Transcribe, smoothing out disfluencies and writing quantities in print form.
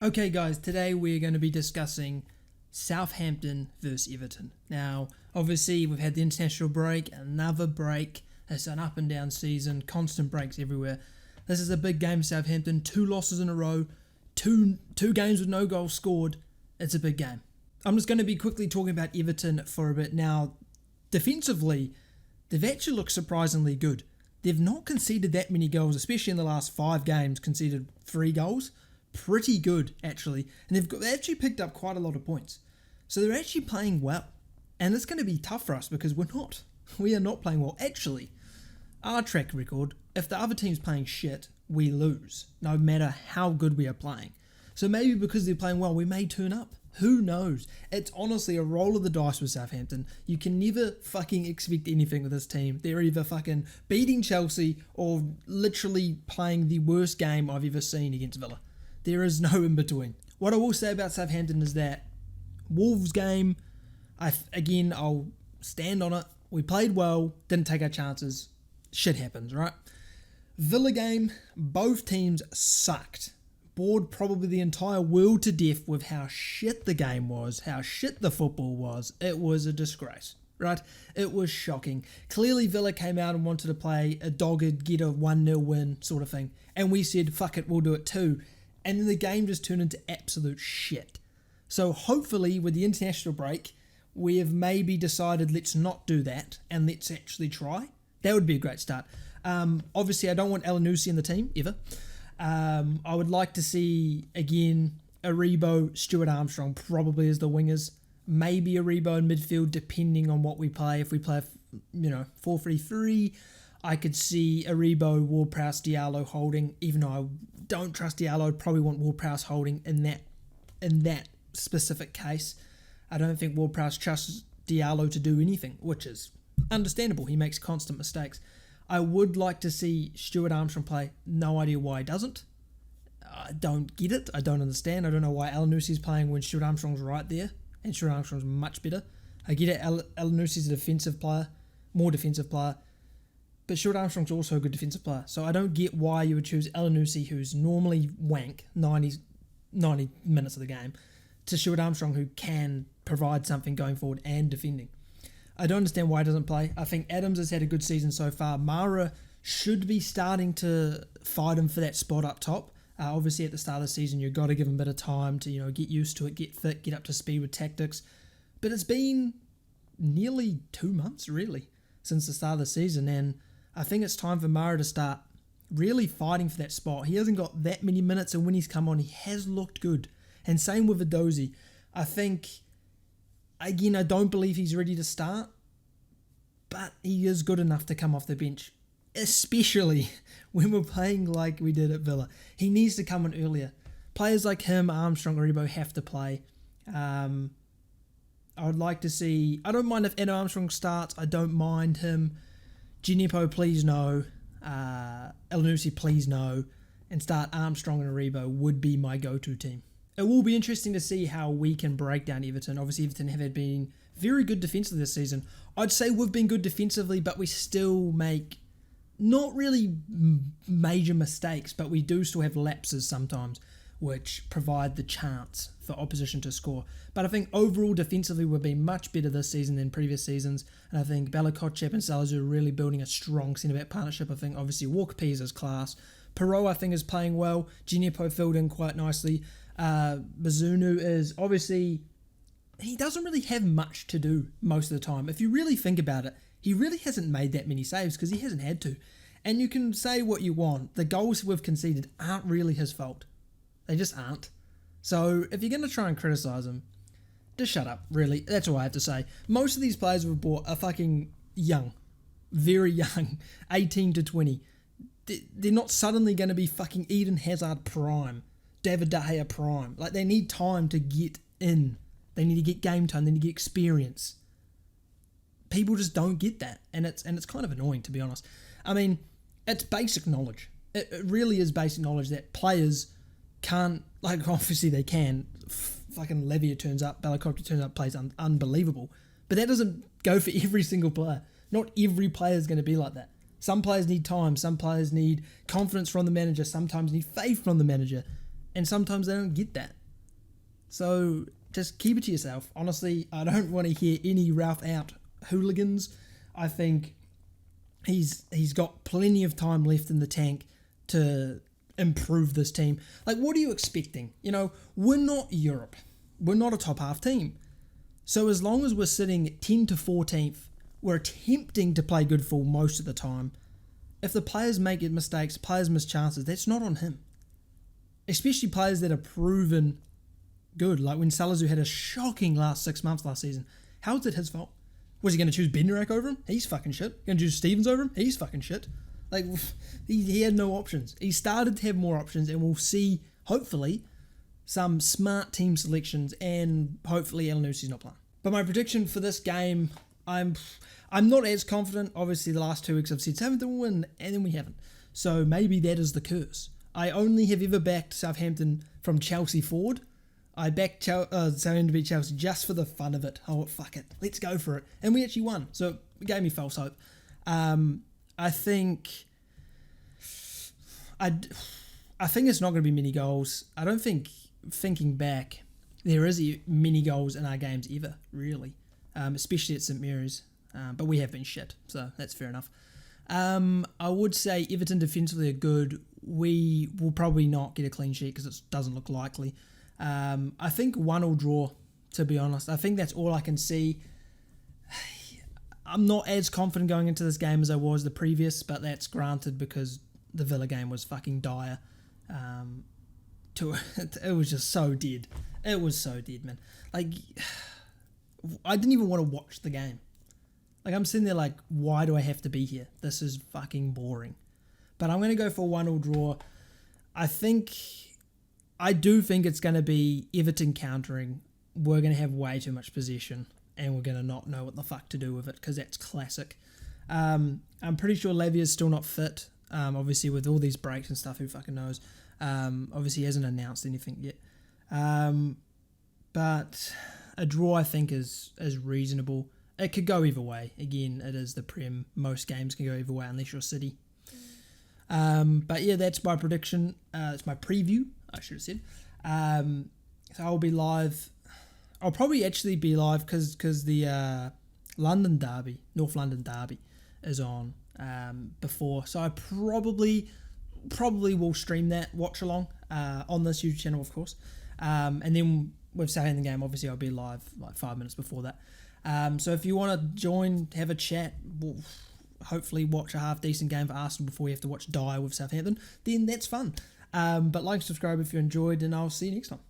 Okay guys, today we're going to be discussing Southampton versus Everton. Now, obviously we've had the international break, another break. It's an up and down season, constant breaks everywhere. This is a big game for Southampton, 2 losses in a row, two games with no goals scored. It's a big game. I'm just going to be quickly talking about Everton for a bit. Now, defensively, they've actually looked surprisingly good. They've not conceded that many goals, especially in the last 5 games, conceded 3 goals. Pretty good, actually. And they actually picked up quite a lot of points. So they're actually playing well. And it's going to be tough for us because we are not playing well. Actually, our track record, if the other team's playing shit, we lose, no matter how good we are playing. So maybe because they're playing well, we may turn up. Who knows? It's honestly a roll of the dice with Southampton. You can never fucking expect anything with this team. They're either fucking beating Chelsea or literally playing the worst game I've ever seen against Villa. There is no in between. What I will say about Southampton is that Wolves game, I'll stand on it. We played well, didn't take our chances. Shit happens, right? Villa game, both teams sucked. Bored probably the entire world to death with how shit the game was, how shit the football was. It was a disgrace, right? It was shocking. Clearly Villa came out and wanted to play a dogged, get a 1-0 win sort of thing. And we said, fuck it, we'll do it too. And then the game just turned into absolute shit. So hopefully with the international break, we have maybe decided let's not do that and let's actually try. That would be a great start. Obviously, I don't want Elyounoussi in the team, ever. I would like to see, again, Aribo, Stuart Armstrong probably as the wingers. Maybe Aribo in midfield, depending on what we play. If we play, 4-3-3, I could see Aribo, Ward-Prowse, Diallo holding. Even though I don't trust Diallo, I'd probably want Ward-Prowse holding in that specific case. I don't think Ward-Prowse trusts Diallo to do anything, which is understandable. He makes constant mistakes. I would like to see Stuart Armstrong play. No idea why he doesn't. I don't get it. I don't understand. I don't know why Elyounoussi is playing when Stuart Armstrong's right there, and Stuart Armstrong's much better. I get it. Elyounoussi is a defensive player, more defensive player, but Stuart Armstrong's also a good defensive player. So I don't get why you would choose Elyounoussi, who's normally wank 90 minutes of the game, to Stuart Armstrong, who can provide something going forward and defending. I don't understand why he doesn't play. I think Adams has had a good season so far. Mara should be starting to fight him for that spot up top. Obviously, at the start of the season, you've got to give him a bit of time to get used to it, get fit, get up to speed with tactics. But it's been nearly 2 months, really, since the start of the season, and I think it's time for Mara to start really fighting for that spot. He hasn't got that many minutes, and when he's come on, he has looked good. And same with Adozi. I think, again, I don't believe he's ready to start, but he is good enough to come off the bench, especially when we're playing like we did at Villa. He needs to come in earlier. Players like him, Armstrong, Aribo have to play. I would like to see... I don't mind if Ed Armstrong starts. I don't mind him. Gineppo, please no. Elyounoussi, please no. And start Armstrong and Aribo would be my go-to team. It will be interesting to see how we can break down Everton. Obviously, Everton have been very good defensively this season. I'd say we've been good defensively, but we still make not really major mistakes, but we do still have lapses sometimes, which provide the chance for opposition to score. But I think overall defensively we've been much better this season than previous seasons, and I think Bella-Kotchap and Salazar are really building a strong centre-back partnership. I think obviously Walker-Peters is class. Perot, I think, is playing well. Gineppo filled in quite nicely. Bazunu is obviously, he doesn't really have much to do most of the time. If you really think about it, he really hasn't made that many saves because he hasn't had to. And you can say what you want. The goals we've conceded aren't really his fault. They just aren't. So if you're going to try and criticise him, just shut up, really. That's all I have to say. Most of these players we've bought are fucking young. Very young. 18 to 20. They're not suddenly going to be fucking Eden Hazard prime. David De Gea prime. Like, they need time to get in. They need to get game time. They need to get experience. People just don't get that, and it's kind of annoying, to be honest. I mean, it's basic knowledge. It really is basic knowledge that players can't, like, obviously they can. Fucking Levia turns up, Bella-Kotchap turns up, plays unbelievable. But that doesn't go for every single player. Not every player is going to be like that. Some players need time. Some players need confidence from the manager. Sometimes need faith from the manager. And sometimes they don't get that. So just keep it to yourself. Honestly, I don't want to hear any Ralph out hooligans. I think he's got plenty of time left in the tank to improve this team. Like, what are you expecting? You know, we're not Europe. We're not a top half team. So as long as we're sitting 10 to 14th, we're attempting to play good football most of the time. If the players make mistakes, players miss chances, that's not on him. Especially players that are proven good. Like when Salazu had a shocking last 6 months last season. How is it his fault? Was he going to choose Bednarak over him? He's fucking shit. Going to choose Stevens over him? He's fucking shit. Like, he had no options. He started to have more options, and we'll see, hopefully, some smart team selections, and hopefully Elanusi's not playing. But my prediction for this game, I'm not as confident. Obviously, the last 2 weeks I've said Southampton will win, and then we haven't. So maybe that is the curse. I only have ever backed Southampton from Chelsea forward. I backed Southampton to beat Chelsea just for the fun of it. Oh, fuck it. Let's go for it. And we actually won. So it gave me false hope. I think it's not going to be many goals. I don't think, thinking back, there is many goals in our games ever, really. Especially at St Mary's. But we have been shit, so that's fair enough. I would say Everton defensively are good. We will probably not get a clean sheet because it doesn't look likely. I think 1-1 draw, to be honest. I think that's all I can see. I'm not as confident going into this game as I was the previous, but that's granted because the Villa game was fucking dire. It was just so dead. It was so dead, man. Like, I didn't even want to watch the game. Like, I'm sitting there like, why do I have to be here? This is fucking boring. But I'm going to go for 1-1 draw. I do think it's going to be Everton countering. We're going to have way too much possession, and we're going to not know what the fuck to do with it, because that's classic. I'm pretty sure Lavia's still not fit. Obviously, with all these breaks and stuff, who fucking knows? Obviously, he hasn't announced anything yet. But a draw, I think, is reasonable. It could go either way. Again, it is the Prem. Most games can go either way unless you're City. But yeah, that's my prediction. It's my preview, I should have said. So I'll be live. I'll probably actually be live because the London Derby, North London Derby, is on before. So I probably will stream that watch along on this YouTube channel, of course. And then with Southampton game, obviously I'll be live like 5 minutes before that. So if you want to join, have a chat, we'll hopefully watch a half decent game for Arsenal before we have to watch Dyer with Southampton, then that's fun. But like, subscribe if you enjoyed, and I'll see you next time.